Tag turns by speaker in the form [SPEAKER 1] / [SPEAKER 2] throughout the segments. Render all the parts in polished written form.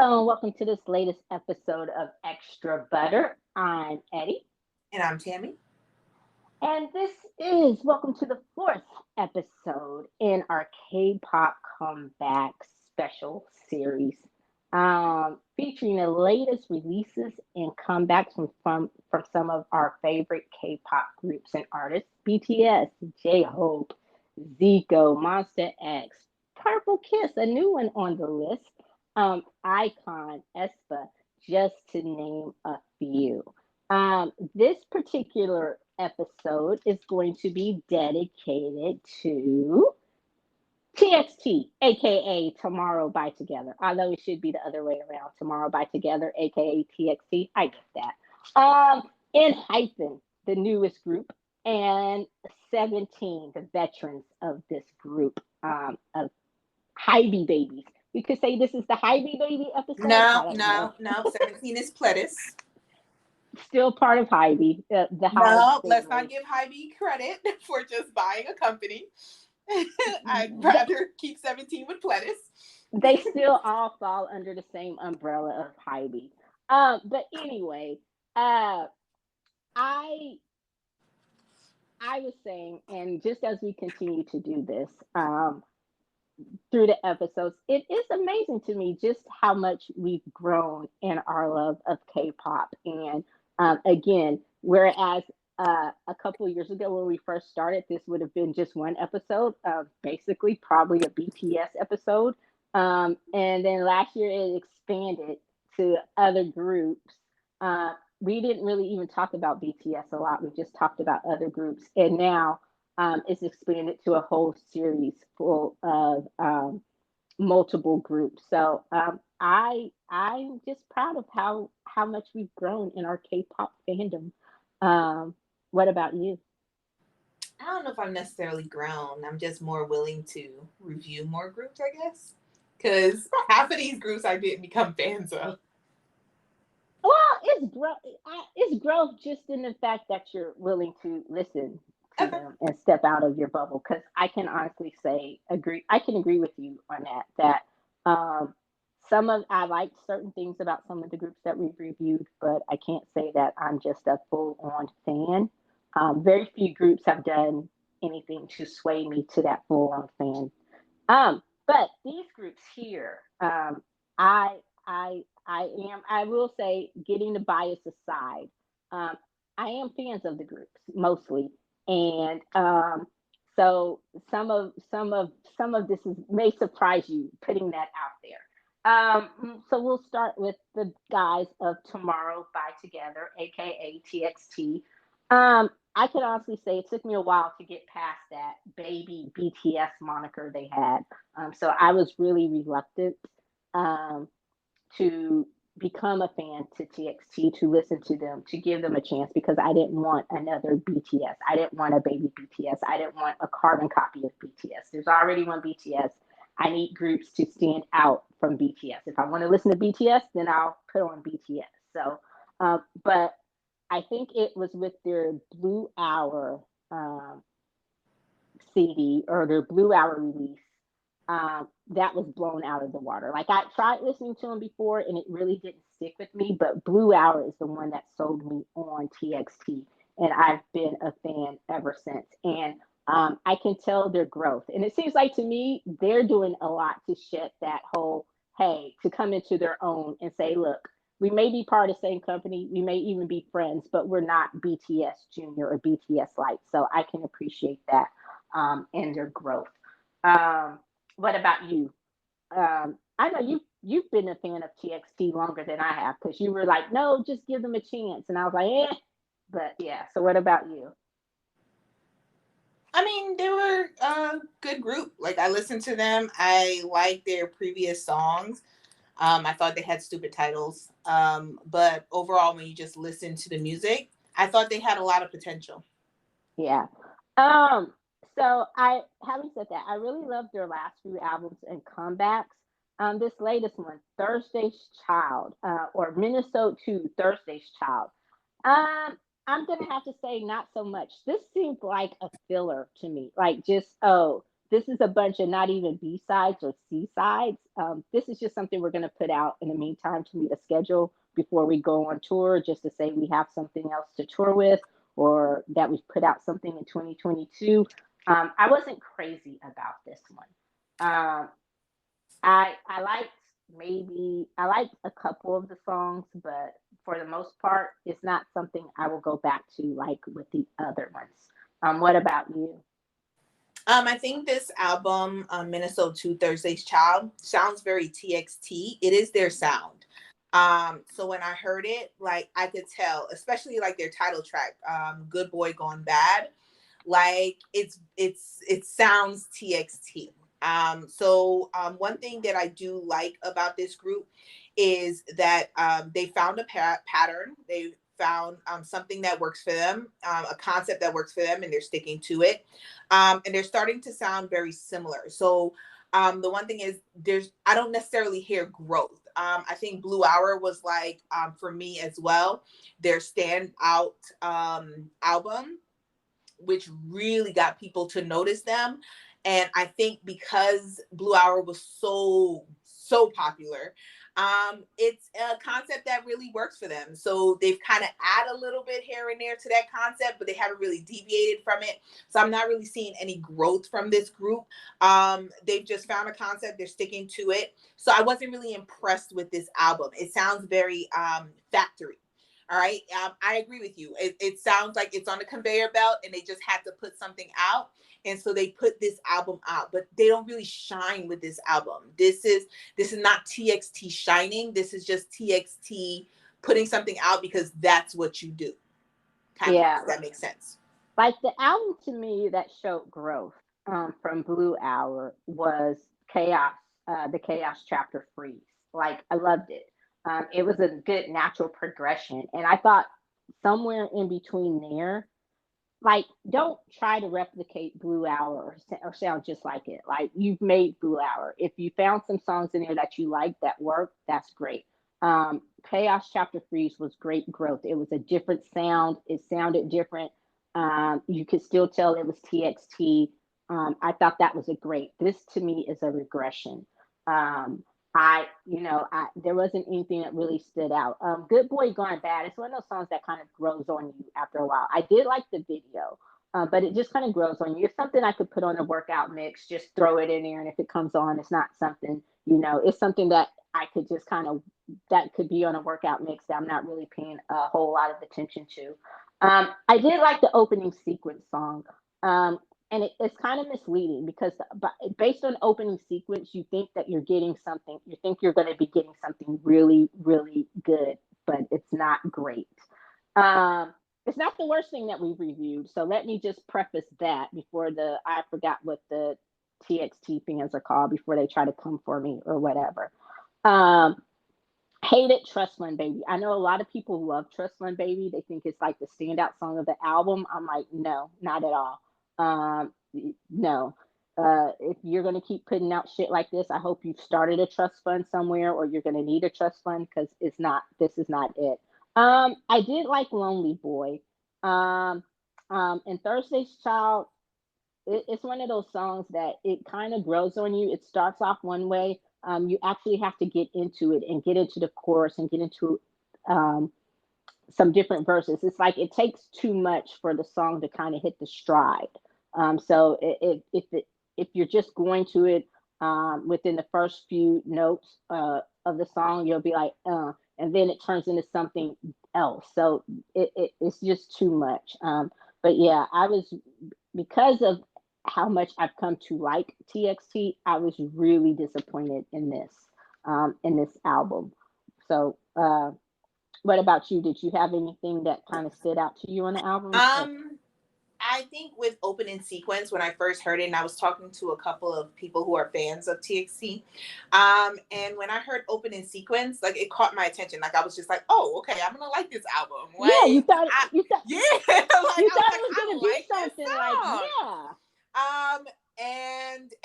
[SPEAKER 1] Hello and welcome to this latest episode of Extra Butter. I'm Eddie,
[SPEAKER 2] And I'm Tammy.
[SPEAKER 1] and this is welcome to the fourth episode in our K-pop comeback special series, featuring the latest releases and comebacks from some of our favorite K-pop groups and artists: BTS, J-Hope, ZICO, Monsta X, Purple Kiss, a new one on the list, iKON, Aespa, just to name a few. This particular episode is going to be dedicated to TXT, aka Tomorrow by Together. Although it should be the other way around, Tomorrow by Together, aka TXT. I get that. Enhypen, the newest group, and 17, the veterans of this group, of Hybe babies. We could say this is the Hybe baby episode. I
[SPEAKER 2] No,
[SPEAKER 1] don't know.
[SPEAKER 2] no, no. 17 is Pledis.
[SPEAKER 1] Still part of Hybe, the Hybe
[SPEAKER 2] No, let's not
[SPEAKER 1] family.
[SPEAKER 2] give Hy-Vee credit for just buying a company. I'd rather keep 17 with Pledis.
[SPEAKER 1] They still all fall under the same umbrella of Hybe. But anyway, uh, I I was saying, and just as we continue to do this, through the episodes, it is amazing to me just how much we've grown in our love of K-pop. And again, whereas a couple of years ago when we first started, this would have been just one episode, basically probably a BTS episode. And then last year it expanded to other groups. We didn't really even talk about BTS a lot. We just talked about other groups. And now it's expanded to a whole series full of multiple groups. So I'm just proud of how much we've grown in our K-pop fandom. What about you?
[SPEAKER 2] I don't know if I'm necessarily grown. I'm just more willing to review more groups, I guess. Because half of these groups I didn't become fans of.
[SPEAKER 1] Well, it's growth. It's growth just in the fact that you're willing to listen to
[SPEAKER 2] Okay.
[SPEAKER 1] them and step out of your bubble. Because I can honestly say, agree. I can agree with you on that. Um, some of I like certain things about some of the groups that we've reviewed, but I can't say that I'm just a full on fan. Very few groups have done anything to sway me to that full on fan. But these groups here, I, I will say, getting the bias aside, um, I am fans of the groups mostly, and so some of this may surprise you, putting that out there. So we'll start with the guys of Tomorrow by Together, aka TXT. I can honestly say it took me a while to get past that baby BTS moniker they had. So I was really reluctant um, to become a fan to TXT, to listen to them, to give them a chance because I didn't want another BTS. I didn't want a baby BTS. I didn't want a carbon copy of BTS. There's already one BTS. I need groups to stand out from BTS. If I want to listen to BTS, then I'll put on BTS. So, but I think it was with their Blue Hour CD or their Blue Hour release that was blown out of the water. Like I tried listening to them before and it really didn't stick with me, but Blue Hour is the one that sold me on TXT, and I've been a fan ever since. And I can tell their growth, and it seems like to me they're doing a lot to shed that whole hey to come into their own and say, look, we may be part of the same company, we may even be friends, but we're not BTS Junior or BTS Light. So I can appreciate that and their growth. Um, what about you? I know you've been a fan of TXT longer than I have because you were like, no, just give them a chance, and I was like, eh. But yeah. So what about you?
[SPEAKER 2] I mean, they were a good group. Like, I listened to them. I liked their previous songs. I thought they had stupid titles. But overall, when you just listen to the music, I thought they had a lot of potential.
[SPEAKER 1] Yeah. Um. So having said that, I really loved their last few albums and comebacks. This latest one, Thursday's Child, or Minisode 2, Thursday's Child. I'm gonna have to say not so much. This seemed like a filler to me. Like just, oh, this is a bunch of not even B-sides or C-sides. This is just something we're going to put out in the meantime to meet a schedule before we go on tour, just to say we have something else to tour with, or that we've put out something in 2022. I wasn't crazy about this one. I liked I liked a couple of the songs, but for the most part, it's not something I will go back to like with the other ones. What about you?
[SPEAKER 2] I think this album, Minnesota 2 Thursday's Child, sounds very TXT. It is their sound. So when I heard it, like I could tell, especially like their title track, Good Boy Gone Bad, like it sounds TXT. One thing that I do like about this group is that they found a pattern. They found something that works for them, a concept that works for them, and they're sticking to it. And they're starting to sound very similar. So the one thing is, I don't necessarily hear growth. I think Blue Hour was like, for me as well, their standout album, which really got people to notice them. And I think because Blue Hour was so popular, it's a concept that really works for them. So they've kind of add a little bit here and there to that concept, but they haven't really deviated from it. So I'm not really seeing any growth from this group. They've just found a concept, they're sticking to it. So I wasn't really impressed with this album. It sounds very factory. All right. I agree with you. It sounds like it's on the conveyor belt and they just had to put something out. And so they put this album out, but they don't really shine with this album. This is not TXT shining. This is just TXT putting something out because that's what you do.
[SPEAKER 1] Yeah.
[SPEAKER 2] If that makes sense.
[SPEAKER 1] Like the album to me that showed growth from Blue Hour was Chaos, the Chaos Chapter Freeze. Like I loved it. It was a good natural progression. And I thought somewhere in between there, like, don't try to replicate Blue Hour or sound just like it. Like, you've made Blue Hour. If you found some songs in there that you like that work, that's great. Chaos Chapter Freeze was great growth. It was a different sound. It sounded different. You could still tell it was TXT. I thought that was a great. This to me is a regression. There wasn't anything that really stood out. Good Boy Gone Bad. It's one of those songs that kind of grows on you after a while. I did like the video, but it just kind of grows on you. It's something I could put on a workout mix, just throw it in there, and if it comes on, it's not something, it's something that I could just that could be on a workout mix that I'm not really paying a whole lot of attention to. I did like the opening sequence song. And it's kind of misleading because based on opening sequence, you think that you're getting something. You think you're going to be getting something really, really good, but it's not great. It's not the worst thing that we've reviewed. So let me just preface that before I forgot what the TXT fans are called before they try to come for me or whatever. Hated Trust Fund Baby. I know a lot of people love Trust Fund Baby. They think it's like the standout song of the album. I'm like, no, not at all. No. If you're going to keep putting out shit like this, I hope you've started a trust fund somewhere or you're going to need a trust fund because this is not it. I did like Lonely Boy. And Thursday's Child, it's one of those songs that it kind of grows on you. It starts off one way. You actually have to get into it and get into the chorus and get into some different verses. It's like it takes too much for the song to kind of hit the stride. So if you're just going to it within the first few notes of the song, you'll be like, and then it turns into something else. So it's just too much. But yeah, because of how much I've come to like TXT, I was really disappointed in this album. So what about you? Did you have anything that kind of stood out to you on the album?
[SPEAKER 2] I think with opening sequence, when I first heard it, and I was talking to a couple of people who are fans of TXT, and when I heard opening sequence, like it caught my attention. Like I was just like, oh, okay, I'm gonna like this album. Like,
[SPEAKER 1] yeah, you thought
[SPEAKER 2] like,
[SPEAKER 1] you thought it was gonna be
[SPEAKER 2] like
[SPEAKER 1] something like, yeah.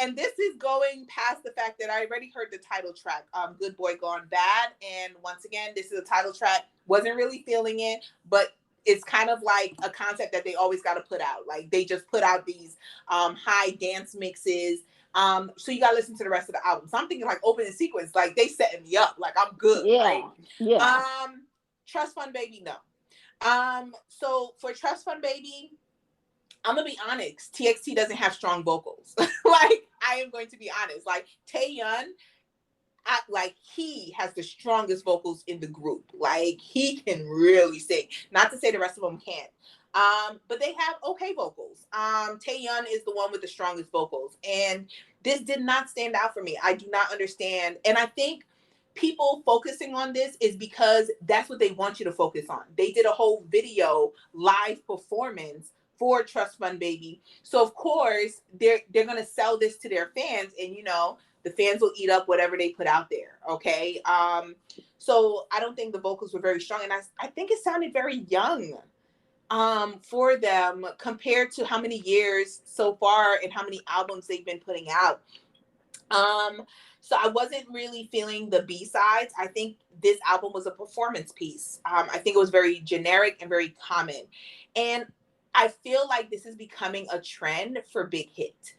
[SPEAKER 2] And this is going past the fact that I already heard the title track, Good Boy Gone Bad. And once again, this is a title track. Wasn't really feeling it, but it's kind of like a concept that they always got to put out. Like they just put out these high dance mixes. So you gotta listen to the rest of the album. So I'm thinking like opening sequence, like they setting me up, like I'm good.
[SPEAKER 1] Yeah,
[SPEAKER 2] right?
[SPEAKER 1] yeah.
[SPEAKER 2] Trust Fund Baby, no. So for Trust Fund Baby, I'm gonna be honest. TXT doesn't have strong vocals. Like I am going to be honest. Like Taeyun, like he has the strongest vocals in the group. Like he can really sing. Not to say the rest of them can't. But they have okay vocals. Taeyun is the one with the strongest vocals, and this did not stand out for me. I do not understand, and I think people focusing on this is because that's what they want you to focus on. They did a whole video live performance for Trust Fund Baby, so of course they're gonna sell this to their fans, and you know the fans will eat up whatever they put out there. Okay, so I don't think the vocals were very strong, and I think it sounded very young for them compared to how many years so far and how many albums they've been putting out. So I wasn't really feeling the B-sides. I think this album was a performance piece. I think it was very generic and very common. And I feel like this is becoming a trend for Big Hit.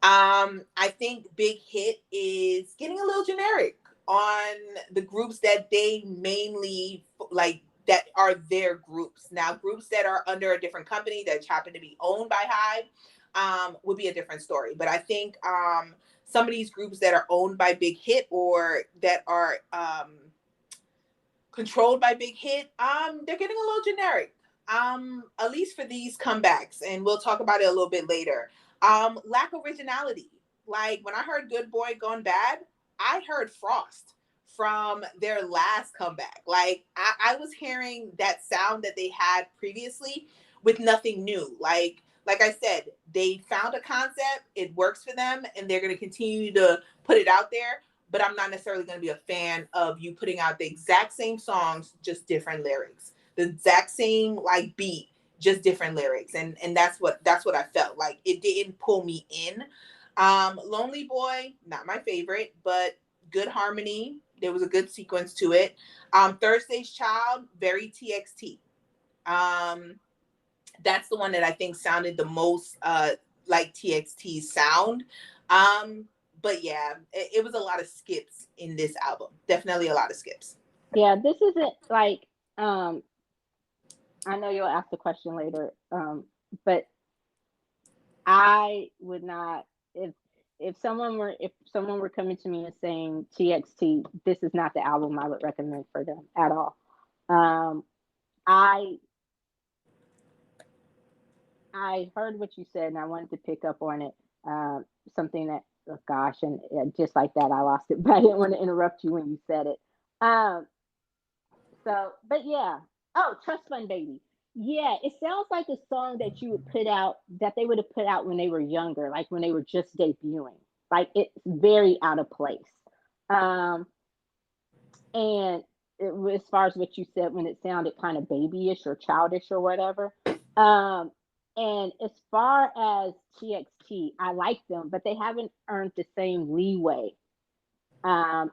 [SPEAKER 2] I think Big Hit is getting a little generic on the groups that they mainly like, that are their groups. Now, groups that are under a different company that happen to be owned by Hybe would be a different story. But I think some of these groups that are owned by Big Hit or that are controlled by Big Hit, they're getting a little generic. At least for these comebacks, and we'll talk about it a little bit later. Lack of originality. Like when I heard Good Boy Gone Bad, I heard Frost from their last comeback. Like I was hearing that sound that they had previously with nothing new. Like I said, they found a concept, it works for them, and they're going to continue to put it out there. But I'm not necessarily going to be a fan of you putting out the exact same songs, just different lyrics, the exact same like beat, just different lyrics, and that's what I felt like. It didn't pull me in. Lonely Boy, not my favorite, but good harmony. There was a good sequence to it. Thursday's Child, very TXT. That's the one that I think sounded the most like TXT sound. But yeah, it was a lot of skips in this album. Definitely a lot of skips.
[SPEAKER 1] Yeah, this isn't like I know you'll ask the question later, but I would not, if someone were coming to me and saying TXT, this is not the album I would recommend for them at all. I heard what you said and I wanted to pick up on it. Something that, oh gosh, and just like that I lost it, but I didn't want to interrupt you when you said it. So, but yeah. Oh, Trust Fund Baby. Yeah, it sounds like a song that you would put out, that they would have put out when they were younger, like when they were just debuting. Like it's very out of place. Um, and as far as what you said, when it sounded kind of babyish or childish or whatever. And as far as TXT, I like them, but they haven't earned the same leeway um,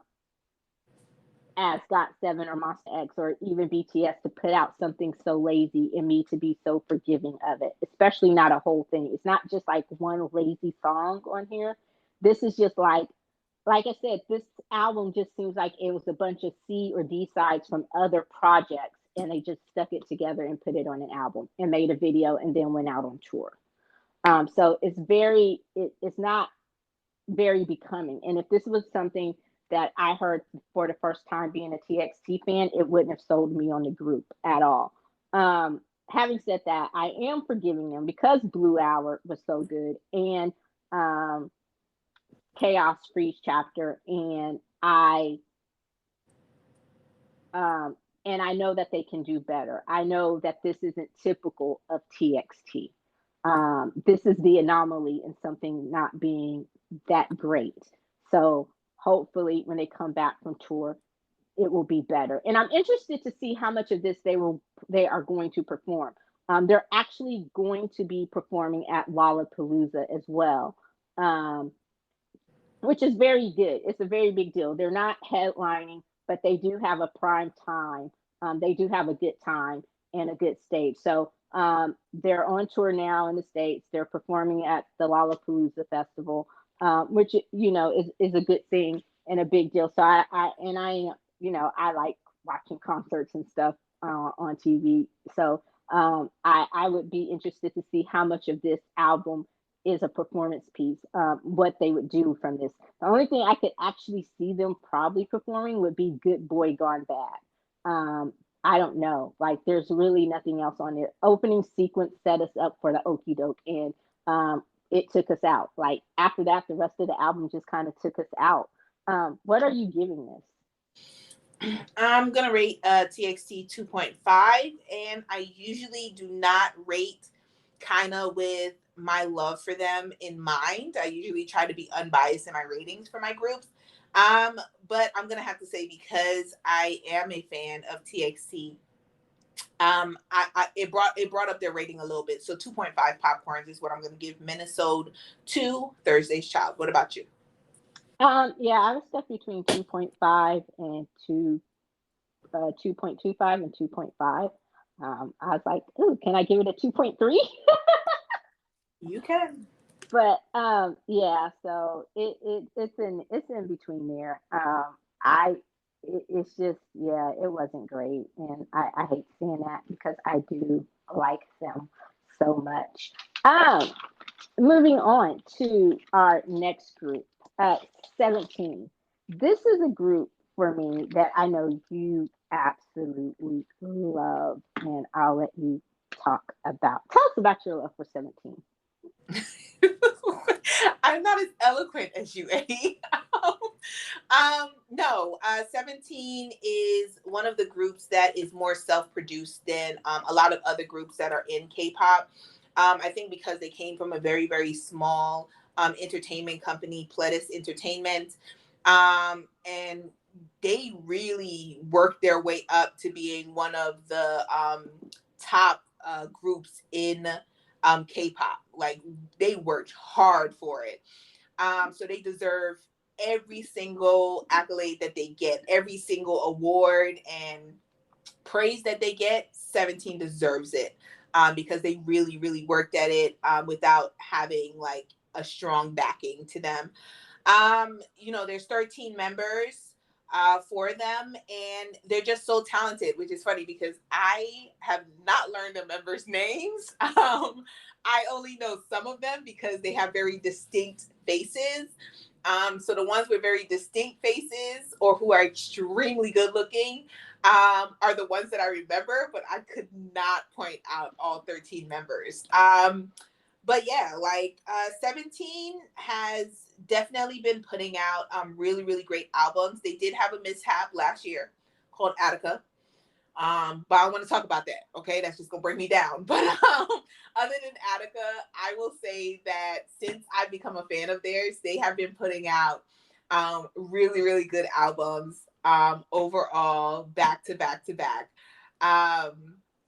[SPEAKER 1] as GOT7 or Monsta X or even BTS to put out something so lazy and me to be so forgiving of it, especially not a whole thing. It's not just like one lazy song on here. This is just like I said, this album just seems like it was a bunch of C or D sides from other projects and they just stuck it together and put it on an album and made a video and then went out on tour. So it's not very becoming. And if this was something that I heard for the first time being a TXT fan, it wouldn't have sold me on the group at all. Having said that, I am forgiving them because Blue Hour was so good and Chaos Freeze Chapter, and I know that they can do better. I know that this isn't typical of TXT. This is the anomaly in something not being that great. So hopefully when they come back from tour, it will be better. And I'm interested to see how much of this they are going to perform. They're actually going to be performing at Lollapalooza as well, which is very good. It's a very big deal. They're not headlining, but they do have a prime time. They do have a good time. and a good stage. So they're on tour now in the States. They're performing at the Lollapalooza Festival, which, you know, is a good thing and a big deal. So I like watching concerts and stuff on TV. So I would be interested to see how much of this album is a performance piece, what they would do from this. The only thing I could actually see them probably performing would be Good Boy Gone Bad. I don't know. Like, there's really nothing else on there. Opening sequence set us up for the Okie Doke, and it took us out. Like, after that, the rest of the album just kind of took us out. What are you giving this?
[SPEAKER 2] I'm gonna rate TXT 2.5, and I usually do not rate kind of with my love for them in mind. I usually try to be unbiased in my ratings for my groups. But I'm gonna have to say, because I am a fan of TXT, it brought up their rating a little bit. So 2.5 popcorns is what I'm gonna give Minisode to Thursday's Child. What about you?
[SPEAKER 1] Yeah, I was stuck between 2.5 and 2.25 and 2.5. I was like, ooh, can I give it a 2.3?
[SPEAKER 2] You can.
[SPEAKER 1] But yeah, so it's in between there. It's just, yeah, it wasn't great, and I hate seeing that because I do like them so much. Moving on to our next group, 17. This is a group for me that I know you absolutely love, and I'll let you talk about. Tell us about your love for 17.
[SPEAKER 2] I'm not as eloquent as you, Eddie. No, 17 is one of the groups that is more self-produced than a lot of other groups that are in K-pop. I think because they came from a very, very small entertainment company, Pledis Entertainment, and they really worked their way up to being one of the top groups in K-pop. Like, they worked hard for it. So they deserve every single accolade that they get, every single award and praise that they get. 17 deserves it, because they really, really worked at it without having like a strong backing to them. There's 13 members for them, and they're just so talented, which is funny because I have not learned the members' names. I only know some of them because they have very distinct faces. So the ones with very distinct faces or who are extremely good looking are the ones that I remember, but I could not point out all 13 members. But yeah, 17 has definitely been putting out really, really great albums. They did have a mishap last year called Attica. But I don't want to talk about that. Okay, that's just gonna bring me down. But other than Attica, I will say that since I've become a fan of theirs, they have been putting out really, really good albums overall, back to back to back.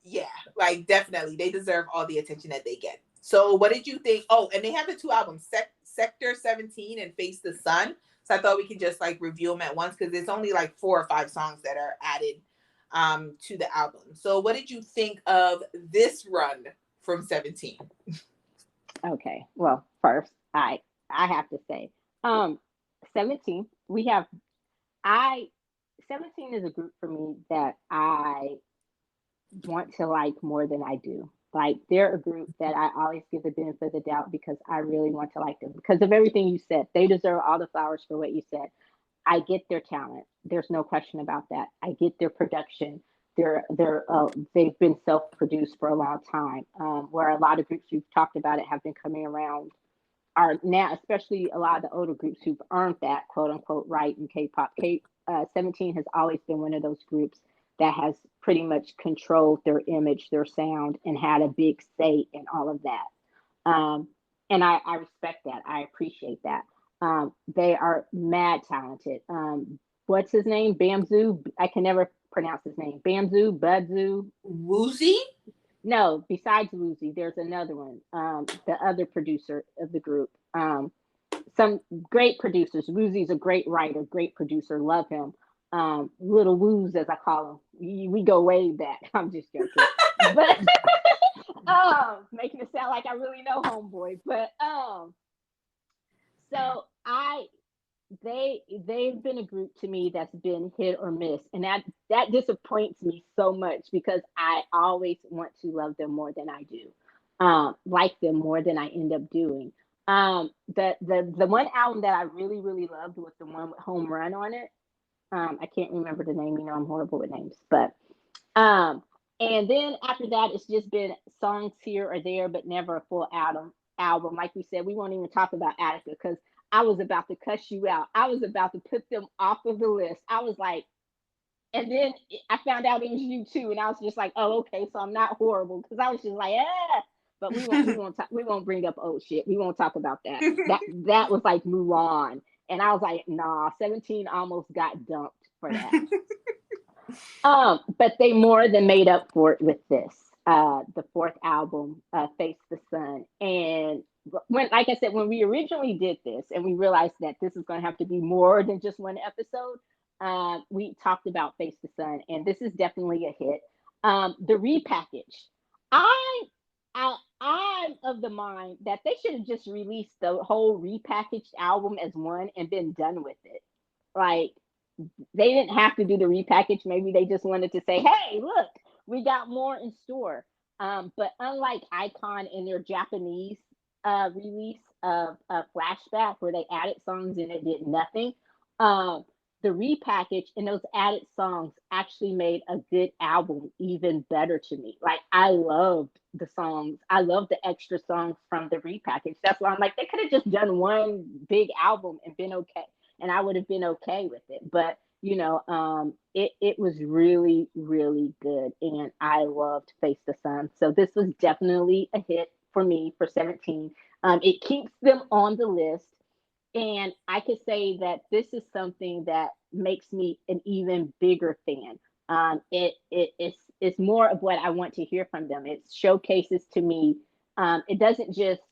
[SPEAKER 2] Yeah, like, definitely they deserve all the attention that they get. So what did you think? Oh, and they have the two albums, Sector 17 and Face the Sun. So I thought we could just like review them at once because there's only like 4 or 5 songs that are added to the album. So what did you think of this run from 17?
[SPEAKER 1] Okay, well, first I have to say, 17, 17 is a group for me that I want to like more than I do. Like, they're a group that I always give the benefit of the doubt because I really want to like them because of everything you said. They deserve all the flowers for what you said. I get their talent. There's no question about that. I get their production. They've been self-produced for a long time. Where a lot of groups you've talked about it have been coming around are now, especially a lot of the older groups who've earned that quote unquote right in K-pop. 17 has always been one of those groups that has pretty much controlled their image, their sound, and had a big say in all of that. And I respect that. I appreciate that. They are mad talented. What's his name? Bamzu. I can never pronounce his name. Bamzu, Budzu,
[SPEAKER 2] Woozy?
[SPEAKER 1] No, besides Woozy, there's another one. The other producer of the group. Some great producers. Woozy's a great writer, great producer. Love him. Little Woos, as I call him. We go way back. I'm just joking. But making it sound like I really know homeboy. But so they've been a group to me that's been hit or miss, and that disappoints me so much because I always want to love them more than I do, like them more than I end up doing. The one album that I really really loved was the one with Home Run on it. I can't remember the name. You know, I'm horrible with names, but um, and then after that, it's just been songs here or there, but never a full album. Like we said, we won't even talk about Attica because I was about to cuss you out. I was about to put them off of the list. I was like, and then I found out it was you too, and I was just like, oh, okay, so I'm not horrible because I was just like, ah. But we won't bring up old shit. We won't talk about that. That was like Mulan, and I was like, nah, 17 almost got dumped for that. But they more than made up for it with this, the fourth album, Face the Sun. And when, like I said, when we originally did this and we realized that this is going to have to be more than just one episode, we talked about Face the Sun, and this is definitely a hit. The repackage, I, I'm of the mind that they should have just released the whole repackaged album as one and been done with it. Like, they didn't have to do the repackage. Maybe they just wanted to say, hey, look, we got more in store. But unlike iKON in their Japanese release of Flashback, where they added songs and it did nothing, the repackage and those added songs actually made a good album even better to me. Like, I loved the songs. I loved the extra songs from the repackage. That's why I'm like, they could have just done one big album and been okay, and I would have been okay with it. But it was really really good, and I loved Face the Sun. So this was definitely a hit for me for 17. It keeps them on the list, and I could say that this is something that makes me an even bigger fan. It's more of what I want to hear from them. It showcases to me. It doesn't just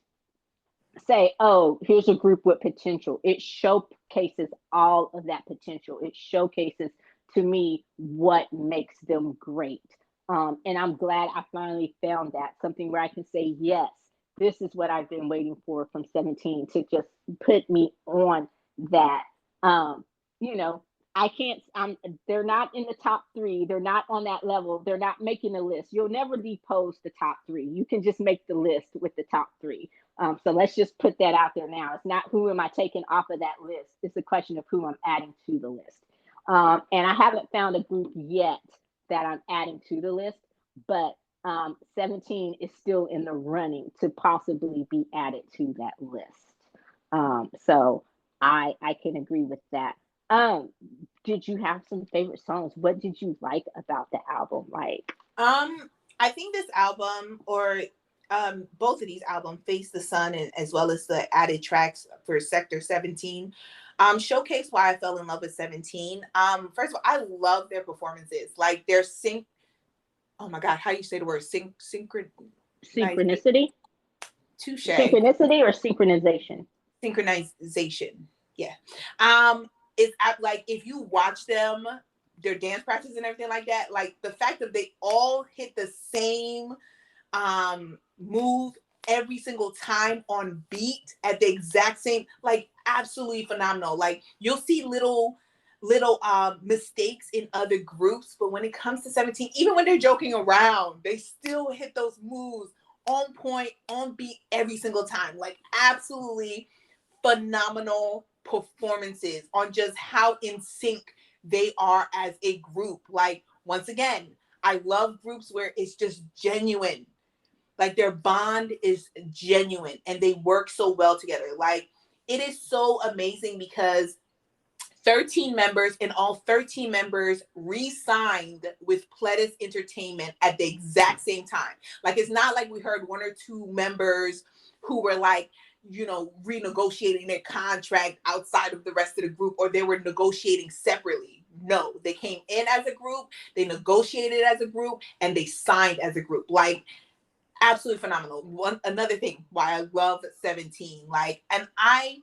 [SPEAKER 1] say, oh, here's a group with potential. It showcases all of that potential. It showcases to me what makes them great. And I'm glad I finally found that, something where I can say, yes, this is what I've been waiting for from 17 to just put me on that. You know, I can't, they're not in the top three. They're not on that level. They're not making a list. You'll never depose the top three. You can just make the list with the top three. So let's just put that out there now. It's not who am I taking off of that list. It's a question of who I'm adding to the list. And I haven't found a group yet that I'm adding to the list, but 17 is still in the running to possibly be added to that list. So I can agree with that. Did you have some favorite songs? What did you like about the album? Like,
[SPEAKER 2] I think this album, or both of these albums, Face the Sun and as well as the added tracks for Sector 17, showcase why I fell in love with 17. First of all, I love their performances. Like, their oh my God, how do you say the word?
[SPEAKER 1] Synchronicity?
[SPEAKER 2] Touche.
[SPEAKER 1] Synchronicity or synchronization?
[SPEAKER 2] Synchronization. Yeah. It's like, if you watch them, their dance practice and everything like that, like the fact that they all hit the same move every single time on beat at the exact same, like, absolutely phenomenal. Like, you'll see little mistakes in other groups, but when it comes to 17, even when they're joking around, they still hit those moves on point, on beat every single time. Like, absolutely phenomenal performances on just how in sync they are as a group. Like, once again, I love groups where it's just genuine. Like, their bond is genuine and they work so well together. Like, it is so amazing because 13 members, and all 13 members re-signed with Pledis Entertainment at the exact same time. Like, it's not like we heard one or two members who were like, renegotiating their contract outside of the rest of the group, or they were negotiating separately. No, they came in as a group, they negotiated as a group, and they signed as a group. Like, absolutely phenomenal. Another thing why I love 17, like, and I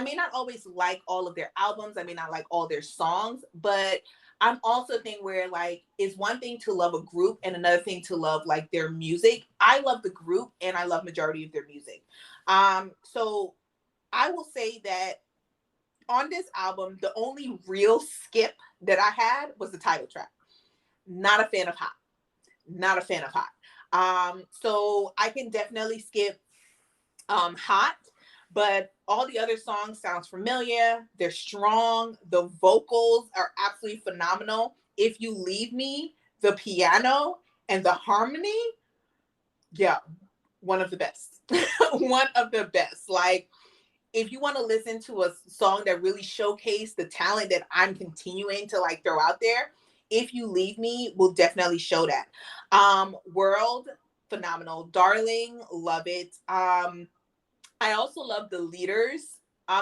[SPEAKER 2] may not always like all of their albums, I may not like all their songs, but I'm also a thing where like it's one thing to love a group and another thing to love like their music. I love the group and I love majority of their music. So I will say that on this album, the only real skip that I had was the title track. Not a fan of Hot. Not a fan of Hot. So I can definitely skip Hot, but all the other songs sounds familiar. They're strong. The vocals are absolutely phenomenal. If You Leave Me, the piano and the harmony, yeah, one of the best. One of the best. Like, if you want to listen to a song that really showcased the talent that I'm continuing to like throw out there, If You Leave Me will definitely show that. World, phenomenal. Darling, love it. I also love the leaders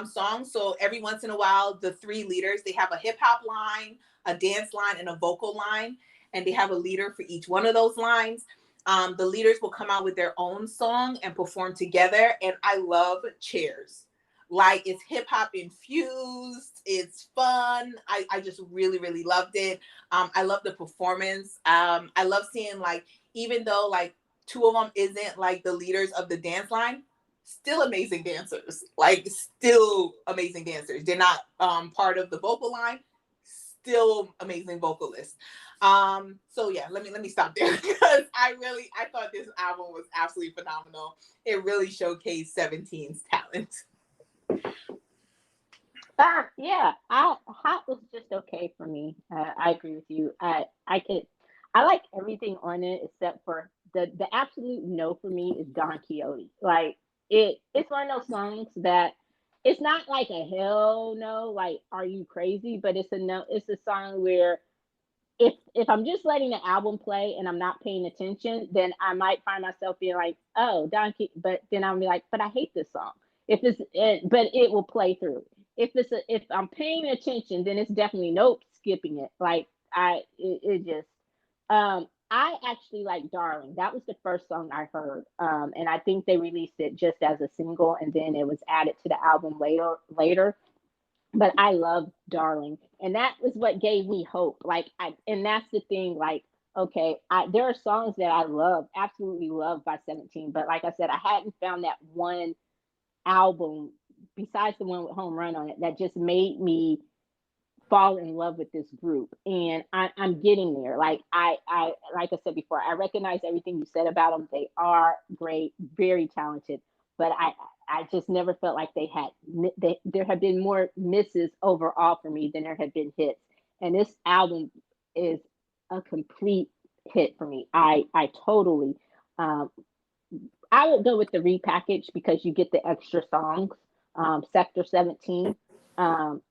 [SPEAKER 2] songs. So every once in a while, the three leaders, they have a hip hop line, a dance line, and a vocal line. And they have a leader for each one of those lines. The leaders will come out with their own song and perform together. And I love Chairs. Like, it's hip hop infused. It's fun. I just really, really loved it. I love the performance. I love seeing, like, even though like two of them isn't like the leaders of the dance line, still amazing dancers. Like, still amazing dancers. They're not part of the vocal line. Still amazing vocalists. So yeah, let me stop there because I thought this album was absolutely phenomenal. It really showcased 17's talent.
[SPEAKER 1] Yeah, Hot was just okay for me. I agree with you. I like everything on it except for the absolute no for me is Don Quixote. Like, it's one of those songs that it's not like a hell no, like are you crazy? But it's a no. It's a song where if I'm just letting the album play and I'm not paying attention, then I might find myself being like, oh, Donkey, but then I'll be like, but I hate this song. But it will play through. If I'm paying attention, then it's definitely nope, skipping it. Like it just, I actually like Darling. That was the first song I heard, and I think they released it just as a single, and then it was added to the album later. But I love Darling, and that was what gave me hope. And that's the thing. Like, okay, there are songs that I love, absolutely love by 17, but like I said, I hadn't found that one album besides the one with Home Run on it that just made me fall in love with this group, and I'm getting there. Like I said before, I recognize everything you said about them. They are great, very talented, but I just never felt like there have been more misses overall for me than there have been hits, and this album is a complete hit for me. I totally um, I would go with the repackage because you get the extra songs. Sector 17, and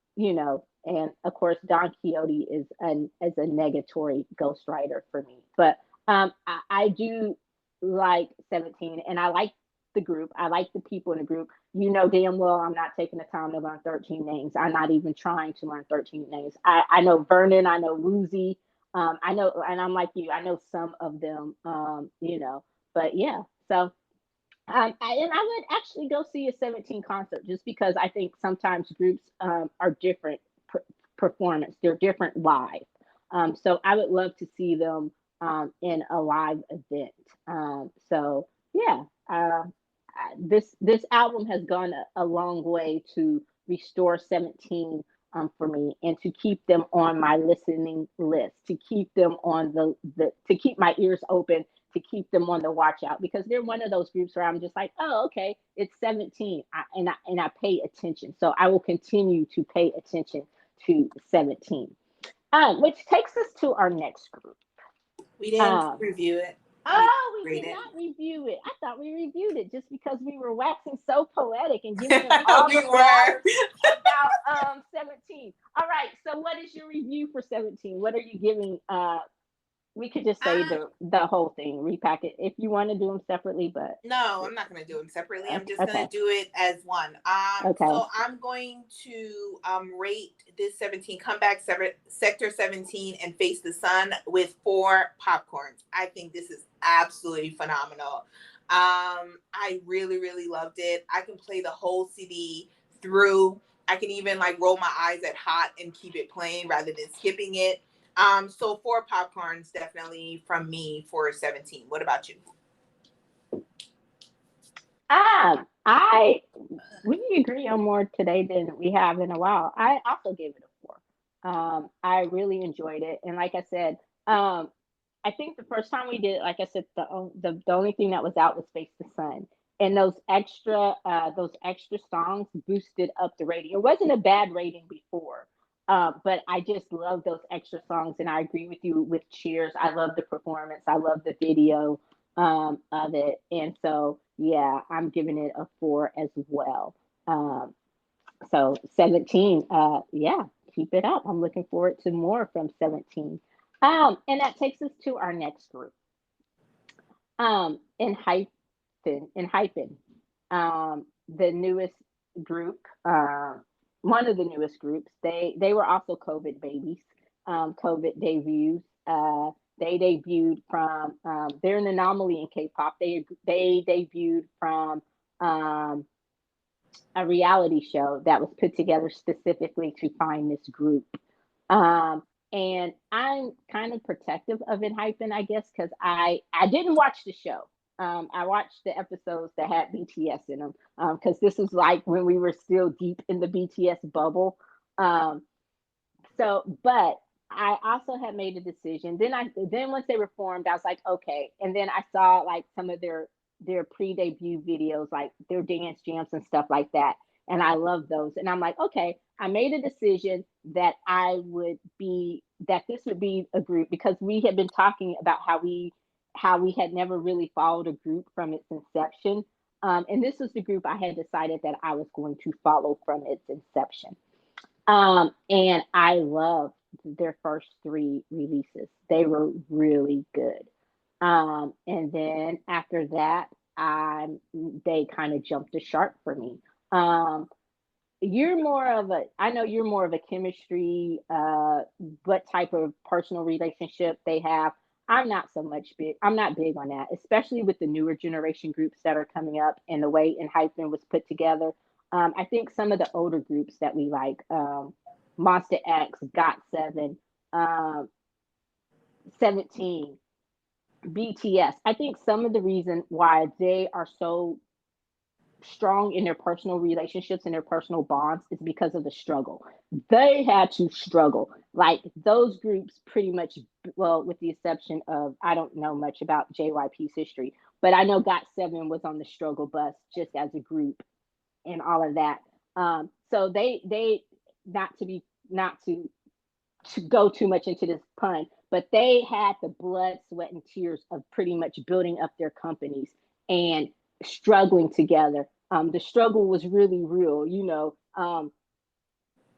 [SPEAKER 1] of course Don Quixote is a negatory ghostwriter for me. But I do like 17, and I like the group. I like the people in the group. You know damn well I'm not taking the time to learn 13 names. I'm not even trying to learn 13 names. I know Vernon, I know Woozy, I know, and I'm like you, I know some of them, but yeah. So and I would actually go see a 17 concert just because I think sometimes groups are different performance. They're different live. So I would love to see them in a live event. So yeah, this album has gone a long way to restore 17 for me and to keep them on my listening list, to keep them on to keep my ears open, to keep them on the watch out, because they're one of those groups where I'm just like, oh, okay, it's 17, and I pay attention. So I will continue to pay attention to 17. Which takes us to our next group.
[SPEAKER 2] We didn't review it.
[SPEAKER 1] Oh, we did not review it. I thought we reviewed it just because we were waxing so poetic and giving them all the flowers about 17. All right. So what is your review for 17? What are you giving? We could just say the whole thing, repack it if you want to do them separately, but
[SPEAKER 2] no, I'm not going to do them separately. I'm just going to do it as one.
[SPEAKER 1] Okay.
[SPEAKER 2] So I'm going to rate this 17 comeback, Sector 17 and Face the Sun with 4 popcorns. I think this is absolutely phenomenal. I really, really loved it. I can play the whole CD through. I can even like roll my eyes at Hot and keep it playing rather than skipping it. So 4 popcorns definitely from me for 17. What about you?
[SPEAKER 1] We agree on more today than we have in a while. I also gave it a 4. I really enjoyed it, and like I said, I think the first time we did it, like I said, the only thing that was out was Face the Sun, and those extra songs boosted up the rating. It wasn't a bad rating before, but I just love those extra songs, and I agree with you with Cheers. I love the performance. I love the video of it, and so yeah, I'm giving it a 4 as well. Um, so 17, yeah, keep it up. I'm looking forward to more from 17. And that takes us to our next group. Enhypen, the newest group, one of the newest groups. They were also COVID babies, COVID debuts. They debuted from. They're an anomaly in K-pop. They debuted from a reality show that was put together specifically to find this group. Um, and I'm kind of protective of Enhypen, I guess, because I didn't watch the show. I watched the episodes that had BTS in them because this was like when we were still deep in the BTS bubble. Um, but I also had made a decision. Then once they were formed, I was like, okay. And then I saw like some of their pre-debut videos, like their dance jams and stuff like that. And I love those. And I'm like, okay, I made a decision that this would be a group because we had been talking about how we had never really followed a group from its inception. And this was the group I had decided that I was going to follow from its inception. And I loved their first 3 releases. They were really good. And then after that, they kind of jumped the shark for me. Um, I know you're more of a chemistry, what type of personal relationship they have. I'm not big on that, especially with the newer generation groups that are coming up and the way Enhypen was put together. I think some of the older groups that we like, Monsta X, Got7, um, 17, BTS. I think some of the reason why they are so strong in their personal relationships and their personal bonds is because of the struggle. They had to struggle. Like those groups pretty much, well, with the exception of, I don't know much about JYP's history, but I know Got7 was on the struggle bus just as a group and all of that. So they not to go too much into this pun, but they had the blood, sweat, and tears of pretty much building up their companies and struggling together. The struggle was really real.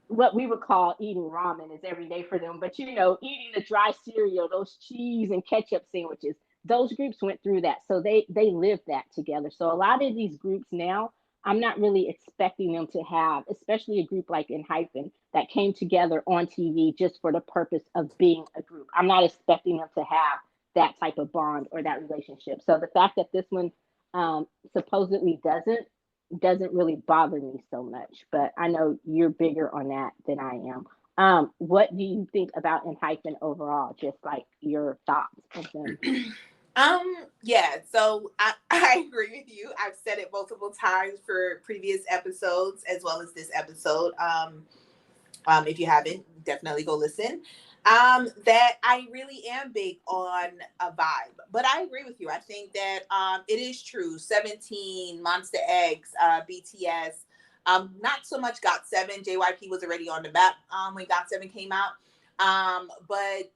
[SPEAKER 1] What we would call eating ramen is every day for them, but eating the dry cereal, those cheese and ketchup sandwiches, those groups went through that. So they lived that together. So a lot of these groups now, I'm not really expecting them to have, especially a group like Enhypen that came together on TV just for the purpose of being a group. I'm not expecting them to have that type of bond or that relationship. So the fact that this one supposedly doesn't really bother me so much. But I know you're bigger on that than I am. What do you think about Enhypen overall? Just like your thoughts of them.
[SPEAKER 2] Yeah, so I agree with you. I've said it multiple times for previous episodes as well as this episode. If you haven't, definitely go listen. That I really am big on a vibe, but I agree with you. I think that it is true. 17, Monsta X, BTS, not so much Got7. JYP was already on the map when Got7 came out, but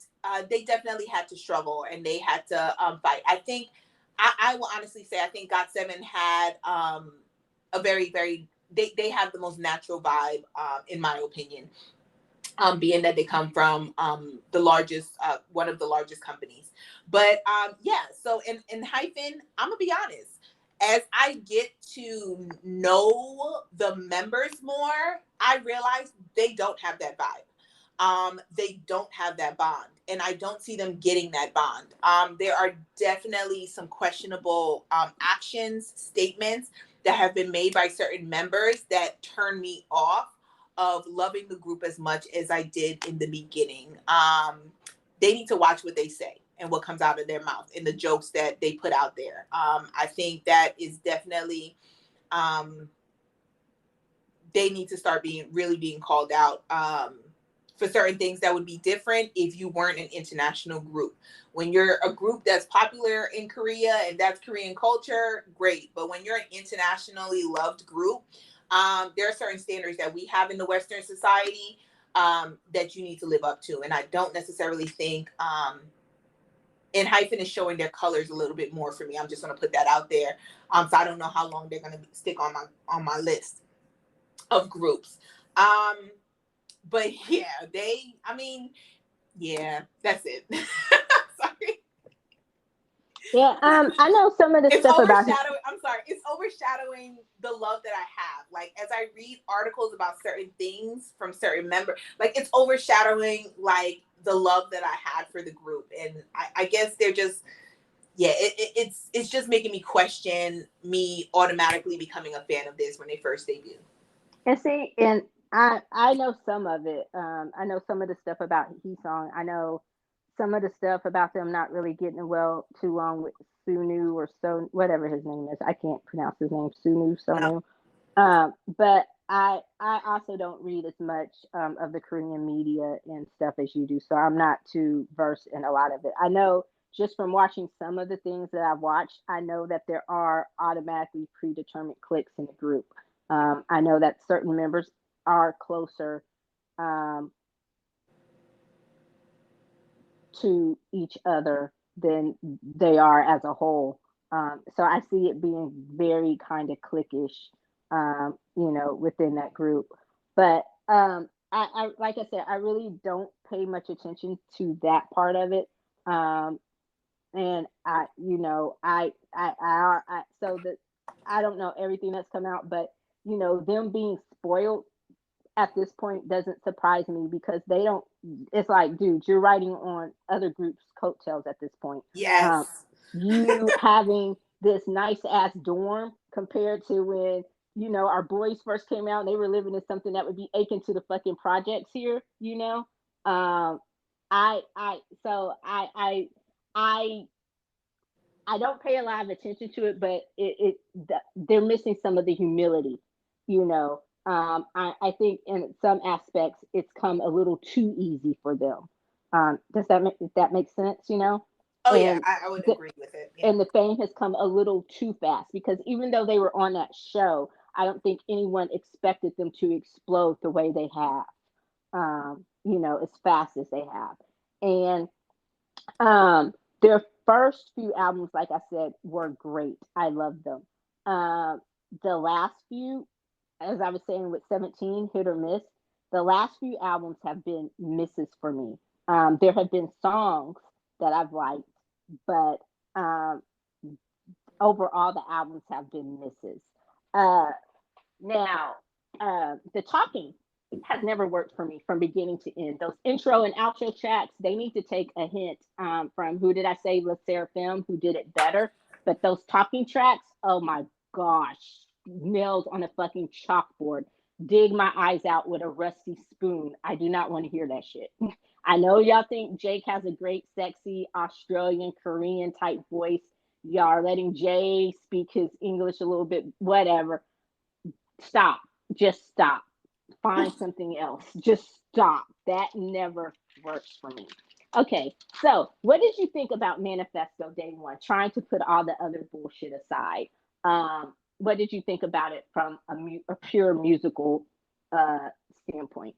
[SPEAKER 2] they definitely had to struggle and they had to fight. I think I will honestly say I think Got7 had a very very they have the most natural vibe in my opinion. Being that they come from the largest, one of the largest companies. But yeah, so in Hyphen, I'm gonna be honest, as I get to know the members more, I realize they don't have that vibe. They don't have that bond, and I don't see them getting that bond. There are definitely some questionable actions, statements that have been made by certain members that turn me off of loving the group as much as I did in the beginning. they need to watch what they say and what comes out of their mouth and the jokes that they put out there. I think that is definitely, they need to start being called out for certain things that would be different if you weren't an international group. When you're a group that's popular in Korea and that's Korean culture, great. But when you're an internationally loved group, there are certain standards that we have in the Western society that you need to live up to. And I don't necessarily think Enhypen is showing their colors a little bit more for me. I'm just going to put that out there. So I don't know how long they're going to stick on my list of groups. But yeah, that's it. Sorry.
[SPEAKER 1] Yeah, I know some of the stuff about him.
[SPEAKER 2] I'm sorry, it's overshadowing the love that I have. Like, as I read articles about certain things from certain members, like, it's overshadowing like the love that I had for the group. And I guess they're just, it's just making me question me automatically becoming a fan of this when they first debuted.
[SPEAKER 1] And see, and I know some of it. I know some of the stuff about Song. I know some of the stuff about them not really getting too long with Sunu or so whatever his name is. I can't pronounce his name. Sonu. But I also don't read as much of the Korean media and stuff as you do, so I'm not too versed in a lot of it. I know just from watching some of the things that I've watched, I know that there are automatically predetermined cliques in the group. I know that certain members are closer to each other than they are as a whole. So I see it being very kind of cliquish, within that group. But I like I said, I really don't pay much attention to that part of it. And I don't know everything that's come out, but them being spoiled at this point doesn't surprise me because they don't. It's like, dude, you're riding on other groups' coattails at this point.
[SPEAKER 2] Yes.
[SPEAKER 1] You having this nice ass dorm compared to when our boys first came out and they were living in something that would be akin to the fucking projects here. I don't pay a lot of attention to it, but they're missing some of the humility. I think in some aspects it's come a little too easy for them. Does that make sense?
[SPEAKER 2] Oh, and I would agree with it.
[SPEAKER 1] Yeah. And the fame has come a little too fast because even though they were on that show, I don't think anyone expected them to explode the way they have, as fast as they have. And their first few albums, like I said, were great. I loved them. The last few, as I was saying with 17, hit or miss. The last few albums have been misses for me. There have been songs that I've liked, but overall the albums have been misses. Now, the talking has never worked for me from beginning to end. Those intro and outro tracks, they need to take a hint from who did I say, Le Seraphim, who did it better. But those talking tracks, oh my gosh, nails on a fucking chalkboard. Dig my eyes out with a rusty spoon. I do not want to hear that shit. I know y'all think Jake has a great, sexy Australian, Korean type voice. Y'all are letting Jay speak his English a little bit, whatever. Stop. Just stop. Find something else. Just stop. That never works for me. Okay, so what did you think about Manifesto Day One? Trying to put all the other bullshit aside. What did you think about it from a pure musical standpoint?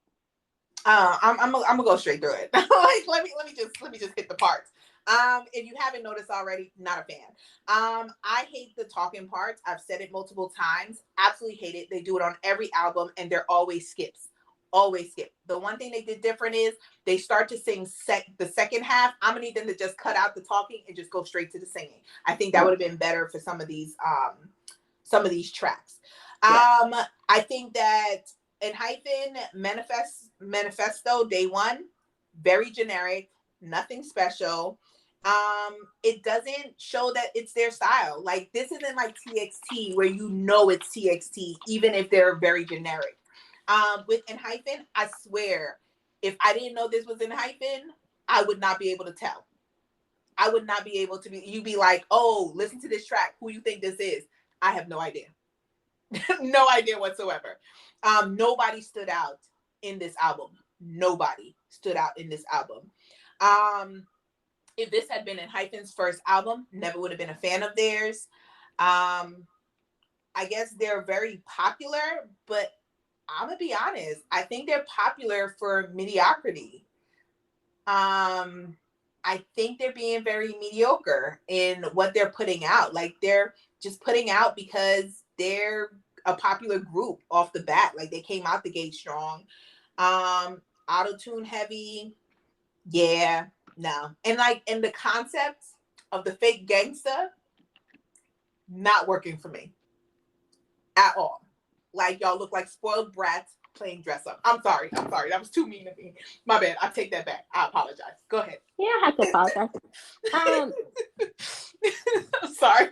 [SPEAKER 2] I'm gonna go straight through it. Like, let me just hit the parts. If you haven't noticed already, not a fan. I hate the talking parts. I've said it multiple times. Absolutely hate it. They do it on every album, and they're always skips. Always skip. The one thing they did different is they start to sing the second half. I'm gonna need them to just cut out the talking and just go straight to the singing. I think that would have been better for some of these tracks. I think that Enhypen Manifesto Day One, very generic, nothing special. It doesn't show that it's their style. Like, this isn't like TXT where it's TXT, even if they're very generic. With Enhypen, I swear, if I didn't know this was Enhypen, I would not be able to tell. I would not be able to be, you'd be like, oh, listen to this track. Who you think this is? I have no idea. No idea whatsoever. Nobody stood out in this album. Nobody stood out in this album. If this had been Enhypen's first album, never would have been a fan of theirs. I guess they're very popular, but I'm gonna be honest. I think they're popular for mediocrity. I think they're being very mediocre in what they're putting out. Like they're just putting out because they're a popular group off the bat. Like they came out the gate strong. Auto-tune heavy. Yeah, no. And the concept of the fake gangsta, not working for me at all. Like y'all look like spoiled brats playing dress up. I'm sorry. That was too mean of me. My bad. I take that back. I apologize. Go ahead.
[SPEAKER 1] Yeah, I have to apologize.
[SPEAKER 2] Sorry.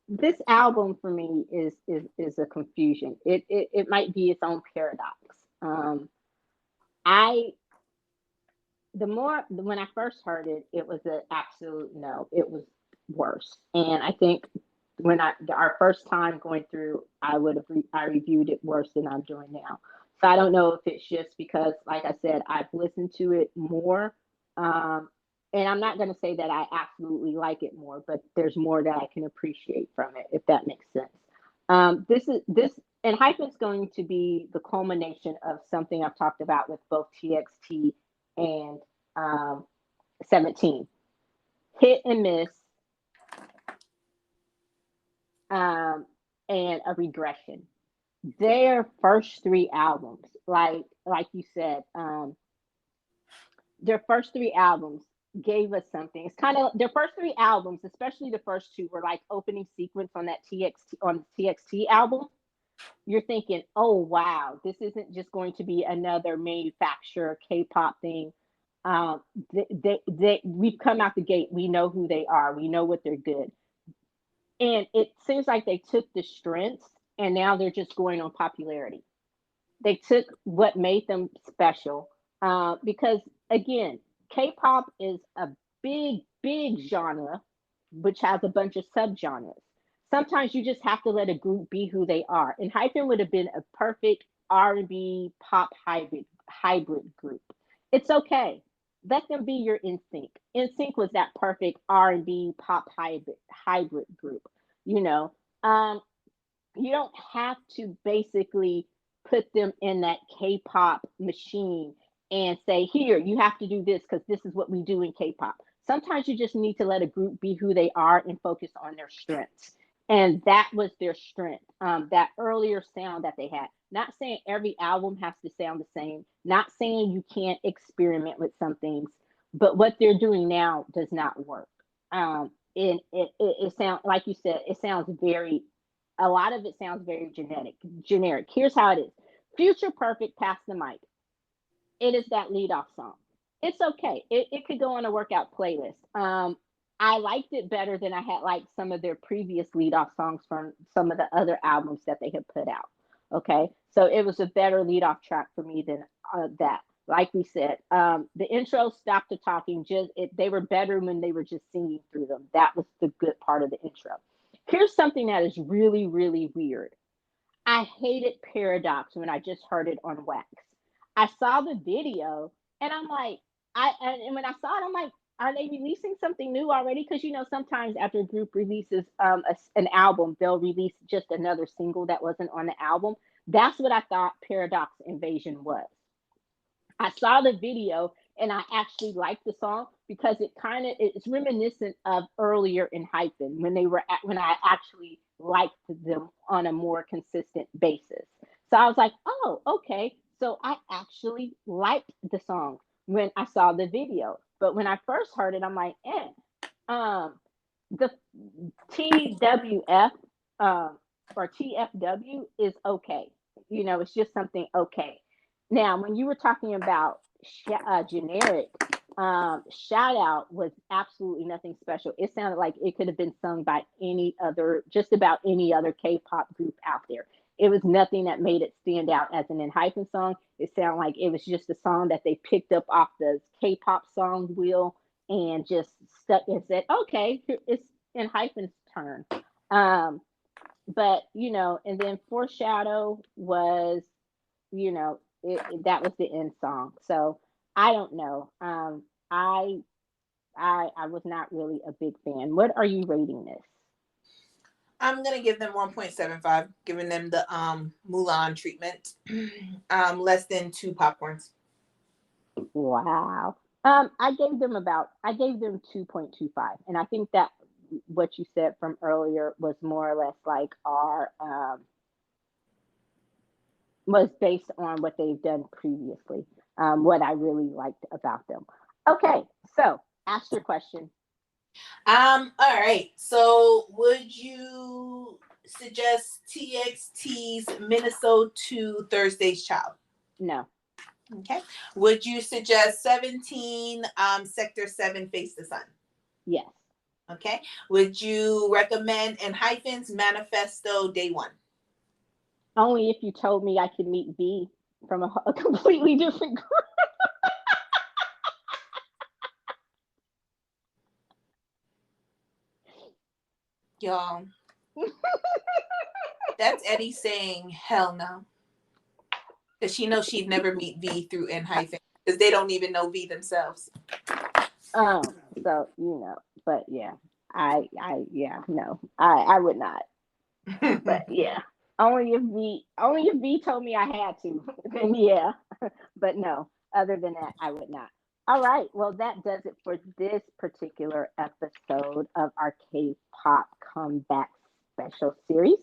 [SPEAKER 1] This album for me is a confusion. It might be its own paradox. When I first heard it, it was an absolute no. It was worse. And I think when our first time going through, I reviewed it worse than I'm doing now. So I don't know if it's just because, like I said, I've listened to it more. And I'm not going to say that I absolutely like it more, but there's more that I can appreciate from it, if that makes sense. This Enhypen's going to be the culmination of something I've talked about with both TXT and 17. Hit and miss, and a regression. Their first three albums, like you said, their first three albums gave us something. It's kind of their first three albums, especially the first two, were like opening sequence on that TXT album. You're thinking, oh wow, this isn't just going to be another manufacturer K-pop thing. We've come out the gate. We know who they are. We know what they're good. And it seems like they took the strengths and now they're just going on popularity. They took what made them special, because again, K-pop is a big genre, which has a bunch of subgenres. Sometimes you just have to let a group be who they are. And Hyphen would have been a perfect R&B pop hybrid group. It's okay. Let them be your NSYNC. NSYNC was that perfect R&B pop hybrid group. You know, you don't have to basically put them in that K-pop machine and say, here, you have to do this because this is what we do in K-pop. Sometimes you just need to let a group be who they are and focus on their strengths. And that was their strength, that earlier sound that they had. Not saying every album has to sound the same, not saying you can't experiment with some things, but what they're doing now does not work. And it sounds, like you said, a lot of it sounds very generic. Here's how it is. Future Perfect, Pass the Mic. It is that lead off song. It's okay. It could go on a workout playlist. I liked it better than I had liked some of their previous lead off songs from some of the other albums that they had put out. Okay. So it was a better lead off track for me than that. Like we said, the intro, Stop the Talking, they were better when they were just singing through them. That was the good part of the intro. Here's something that is really, really weird. I hated Paradox when I just heard it on Wax. I saw the video and I'm like, and when I saw it, I'm like, are they releasing something new already? Because sometimes after a group releases an album, they'll release just another single that wasn't on the album. That's what I thought Paradox Invasion was. I saw the video and I actually liked the song because it's reminiscent of earlier Enhypen when I actually liked them on a more consistent basis. So I was like, oh, okay. So I actually liked the song when I saw the video. But when I first heard it, I'm like, the TWF or TFW is okay. It's just something okay. Now, when you were talking about generic, Shout Out was absolutely nothing special. It sounded like it could have been sung by just about any other K-pop group out there. it was nothing that made it stand out as an Enhypen song. It sounded like it was just a song that they picked up off the K-pop song wheel and just stuck and said, okay, it's Enhypen's turn. But, you know, and then Foreshadow was, you know, that was the end song. So I don't know. I was not really a big fan. What are you rating this?
[SPEAKER 2] I'm gonna give them 1.75, giving them the Mulan treatment. Less than 2 popcorns.
[SPEAKER 1] Wow. I gave them 2.25, and I think that what you said from earlier was more or less like our was based on what they've done previously. What I really liked about them. Okay, so ask your question.
[SPEAKER 2] All right. So would you suggest TXT's Minisode to Thursday's Child?
[SPEAKER 1] No.
[SPEAKER 2] Okay. Would you suggest 17 Sector 7 Face the Sun?
[SPEAKER 1] Yes.
[SPEAKER 2] Okay. Would you recommend Enhypen's Manifesto Day 1?
[SPEAKER 1] Only if you told me I could meet V from a completely different group.
[SPEAKER 2] Y'all, that's Eddie saying hell no. Because she knows she'd never meet V through Enhypen because they don't even know V themselves.
[SPEAKER 1] So you know, but yeah, I would not. But yeah, only if V told me I had to, then yeah. But no, other than that, I would not. All right, well, that does it for this particular episode of our K-pop comeback special series.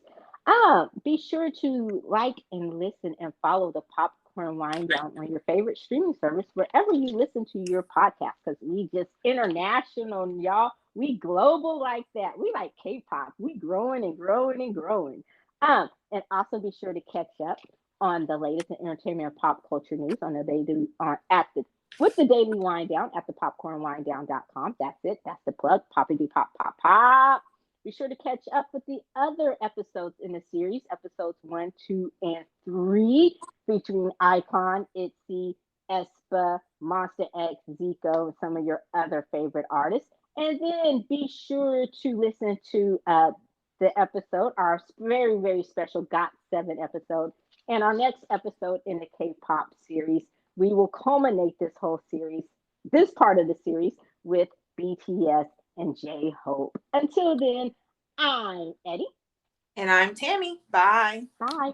[SPEAKER 1] Be sure to like and listen and follow the Popcorn Wind Down on your favorite streaming service wherever you listen to your podcast, because we just international, y'all. We global like that. We like K-pop. We growing and growing and growing. And also be sure to catch up on the latest in entertainment and pop culture news on the daily with the Daily Wind Down at the popcornwinddown.com. That's it. That's the plug. Poppy do pop pop pop. Be sure to catch up with the other episodes in the series, episodes 1, 2, and 3, featuring iKON, ITZY, Aespa, Monsta X, ZICO, and some of your other favorite artists. And then be sure to listen to the episode, our very, very special Got 7 episode. And our next episode in the K-pop series, we will culminate this whole series, this part of the series, with BTS and J-Hope. Until then, I'm Eddie.
[SPEAKER 2] And I'm Tammy. Bye.
[SPEAKER 1] Bye.